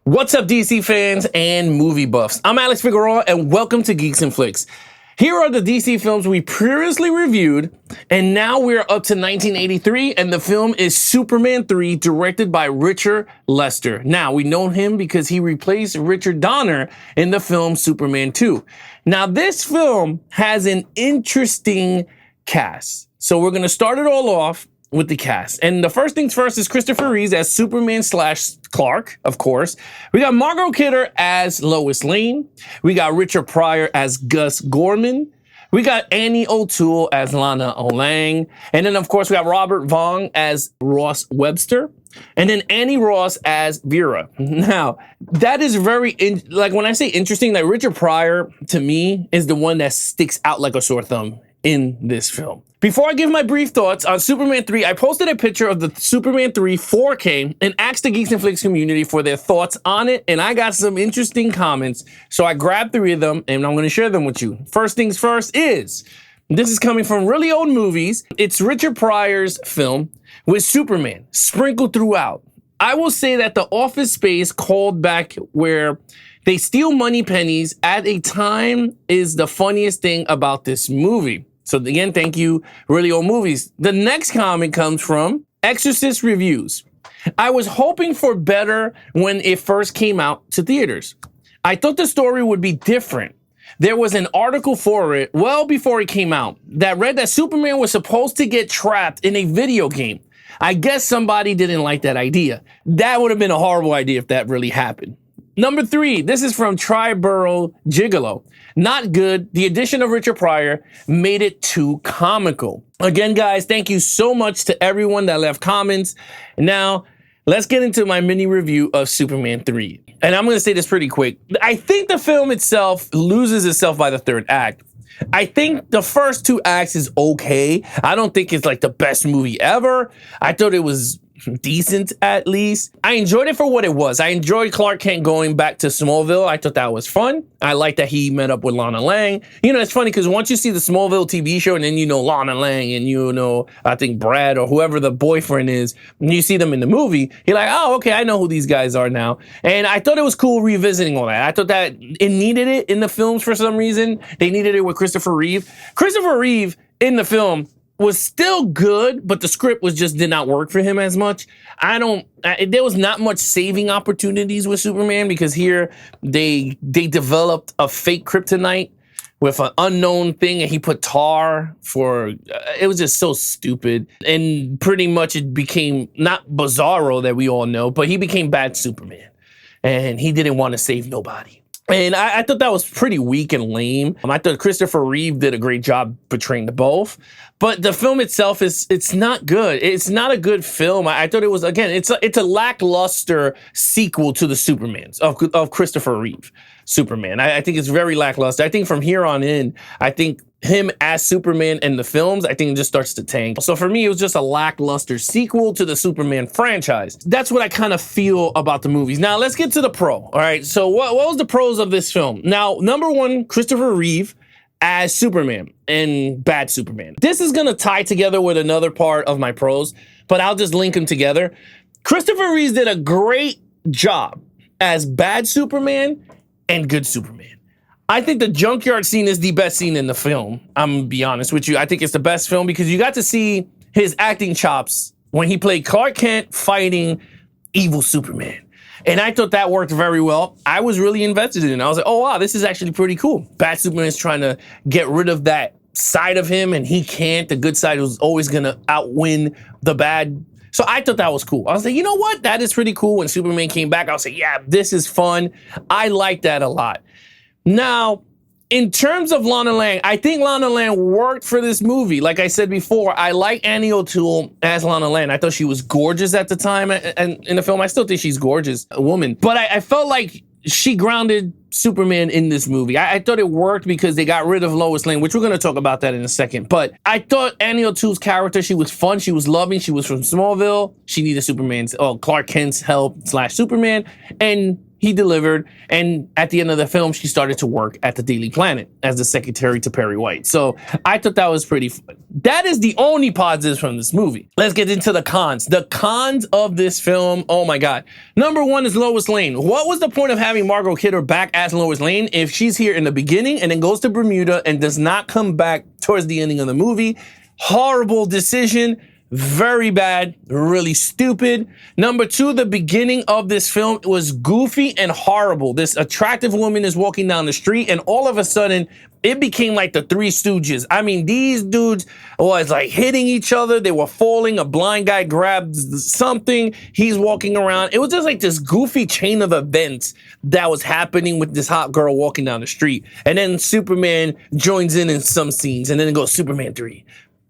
What's up, DC fans and movie buffs? I'm Alex Figueroa, and welcome to Geeks and Flix. Here are the DC films we previously reviewed, and now we're up to 1983, and the film is Superman 3, directed by Richard Lester. Now, we know him because he replaced Richard Donner in the film Superman 2. Now, this film has an interesting cast. So we're going to start it all off with the cast. And the first things first is Christopher Reeve as Superman / Clark, of course. We got Margot Kidder as Lois Lane. We got Richard Pryor as Gus Gorman. We got Annie O'Toole as Lana Lang. And then, of course, we got Robert Vaughn as Ross Webster. And then Annie Ross as Vera. Now, that is very, like when I say interesting, like Richard Pryor, to me, is the one that sticks out like a sore thumb in this film. Before I give my brief thoughts on Superman 3, I posted a picture of the Superman 3 4K and asked the Geeks and Flix community for their thoughts on it, and I got some interesting comments, so I grabbed 3 of them, and I'm going to share them with you. First things first is, this is coming from really old movies. It's Richard Pryor's film with Superman sprinkled throughout. I will say that the Office Space called back where they steal money pennies at a time is the funniest thing about this movie. So again, thank you, really old movies. The next comment comes from Exorcist Reviews. I was hoping for better when it first came out to theaters. I thought the story would be different. There was an article for it well before it came out that read that Superman was supposed to get trapped in a video game. I guess somebody didn't like that idea. That would have been a horrible idea if that really happened. Number 3, this is from Triborough Gigolo. Not good. The addition of Richard Pryor made it too comical. Again, guys, thank you so much to everyone that left comments. Now, let's get into my mini review of Superman 3. And I'm going to say this pretty quick. I think the film itself loses itself by the 3rd act. I think the first 2 acts is okay. I don't think it's like the best movie ever. I thought it was decent, at least. I enjoyed it for what it was. I enjoyed Clark Kent going back to Smallville. I thought that was fun. I like that he met up with Lana Lang. You know, it's funny because once you see the Smallville TV show and then you know Lana Lang and you know, I think Brad or whoever the boyfriend is, and you see them in the movie, you're like, oh, okay, I know who these guys are now. And I thought it was cool revisiting all that. I thought that it needed it in the films for some reason. They needed it with Christopher Reeve. Christopher Reeve in the film was still good, but the script did not work for him as much. There was not much saving opportunities with Superman because here they developed a fake kryptonite with an unknown thing and he put tar for, it was just so stupid. And pretty much it became not Bizarro that we all know, but he became bad Superman and he didn't want to save nobody. And I thought that was pretty weak and lame. I thought Christopher Reeve did a great job portraying the both. But the film itself it's not good. It's not a good film. I thought it was, again, it's a lackluster sequel to the Supermans of Christopher Reeve Superman. I think it's very lackluster. I think from here on in, I think him as Superman in the films, I think it just starts to tank. So for me, it was just a lackluster sequel to the Superman franchise. That's what I kind of feel about the movies. Now, let's get to the pro. All right, so what was the pros of this film? Now, number 1, Christopher Reeve as Superman and bad Superman. This is going to tie together with another part of my pros, but I'll just link them together. Christopher Reeve did a great job as bad Superman and good Superman. I think the junkyard scene is the best scene in the film. I'm gonna be honest with you. I think it's the best film because you got to see his acting chops when he played Clark Kent fighting evil Superman. And I thought that worked very well. I was really invested in it. I was like, oh, wow, this is actually pretty cool. Bad Superman is trying to get rid of that side of him and he can't. The good side was always gonna outwin the bad. So I thought that was cool. I was like, you know what? That is pretty cool. When Superman came back, I was like, yeah, this is fun. I like that a lot. Now, in terms of Lana Lang, I think Lana Lang worked for this movie. Like I said before, I like Annie O'Toole as Lana Lang. I thought she was gorgeous at the time, and in the film, I still think she's gorgeous, a woman. But I felt like she grounded Superman in this movie. I thought it worked because they got rid of Lois Lane, which we're going to talk about that in a second. But I thought Annie O'Toole's character, she was fun, she was loving, she was from Smallville. She needed Clark Kent's help / Superman, and he delivered. And at the end of the film, she started to work at the Daily Planet as the secretary to Perry White. So I thought that was pretty fun. That is the only positives from this movie. Let's get into the cons. The cons of this film, oh my God. Number one is Lois Lane. What was the point of having Margot Kidder back as Lois Lane if she's here in the beginning and then goes to Bermuda and does not come back towards the ending of the movie? Horrible decision. Very bad, really stupid. Number two, the beginning of this film was goofy and horrible. This attractive woman is walking down the street and all of a sudden it became like the Three Stooges. I mean, these dudes was like hitting each other. They were falling. A blind guy grabbed something. He's walking around. It was just like this goofy chain of events that was happening with this hot girl walking down the street. And then Superman joins in some scenes and then it goes Superman 3.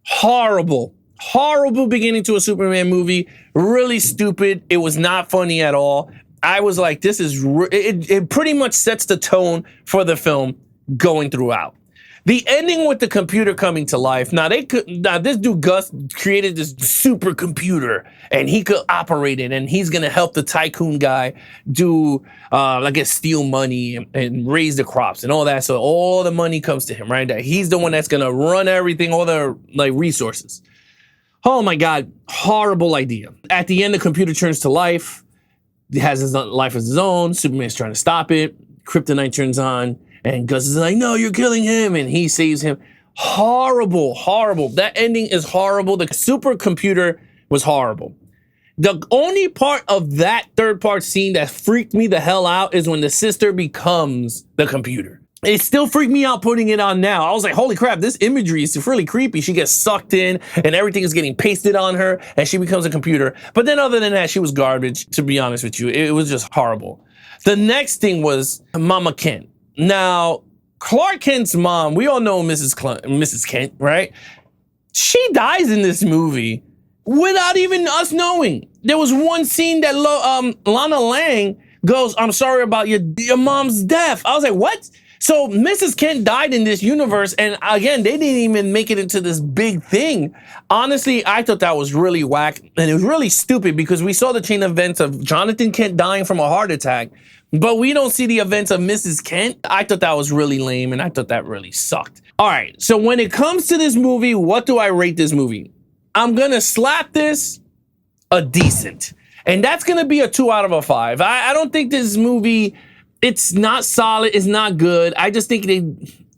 Horrible. Horrible beginning to a Superman movie. Really stupid. It was not funny at all. I was like, this is, it pretty much sets the tone for the film going throughout. The ending with the computer coming to life. Now this dude Gus created this supercomputer and he could operate it and he's going to help the tycoon guy do, I guess, steal money and raise the crops and all that. So all the money comes to him, right? That he's the one that's going to run everything, all the like resources. Oh my God, horrible idea. At the end, the computer turns to life. It has his life of his own. Superman's trying to stop it. Kryptonite turns on and Gus is like, no, you're killing him. And he saves him. Horrible, horrible. That ending is horrible. The supercomputer was horrible. The only part of that third part scene that freaked me the hell out is when the sister becomes the computer. It still freaked me out putting it on now. I was like, holy crap, this imagery is really creepy. She gets sucked in and everything is getting pasted on her and she becomes a computer. But then other than that, she was garbage, to be honest with you. It was just horrible. The next thing was Mama Kent. Now, Clark Kent's mom, we all know Mrs. Kent, right? She dies in this movie without even us knowing. There was one scene that Lana Lang goes, I'm sorry about your mom's death. I was like, what? So Mrs. Kent died in this universe, and again, they didn't even make it into this big thing. Honestly, I thought that was really whack, and it was really stupid because we saw the chain of events of Jonathan Kent dying from a heart attack, but we don't see the events of Mrs. Kent. I thought that was really lame, and I thought that really sucked. All right, so when it comes to this movie, what do I rate this movie? I'm gonna slap this a decent, and that's gonna be a 2 out of 5. I don't think this movie, it's not solid, it's not good. I just think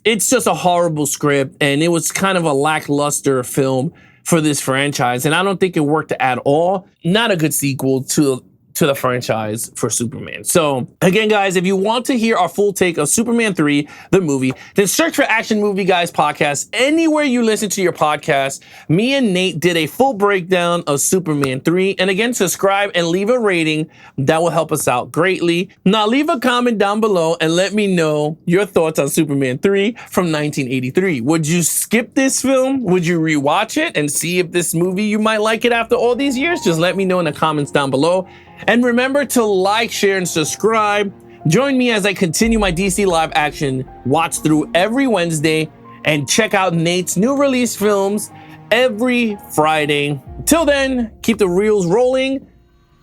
it's just a horrible script and it was kind of a lackluster film for this franchise. And I don't think it worked at all. Not a good sequel to the franchise for Superman. So again, guys, if you want to hear our full take of Superman 3, the movie, then search for Action Movie Guys podcast anywhere you listen to your podcast. Me and Nate did a full breakdown of Superman 3. And again, subscribe and leave a rating. That will help us out greatly. Now leave a comment down below and let me know your thoughts on Superman 3 from 1983. Would you skip this film? Would you rewatch it and see if this movie, you might like it after all these years? Just let me know in the comments down below. And remember to like, share, and subscribe. Join me as I continue my DC live action watch through every Wednesday and check out Nate's new release films every Friday. Till then, keep the reels rolling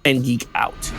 and geek out.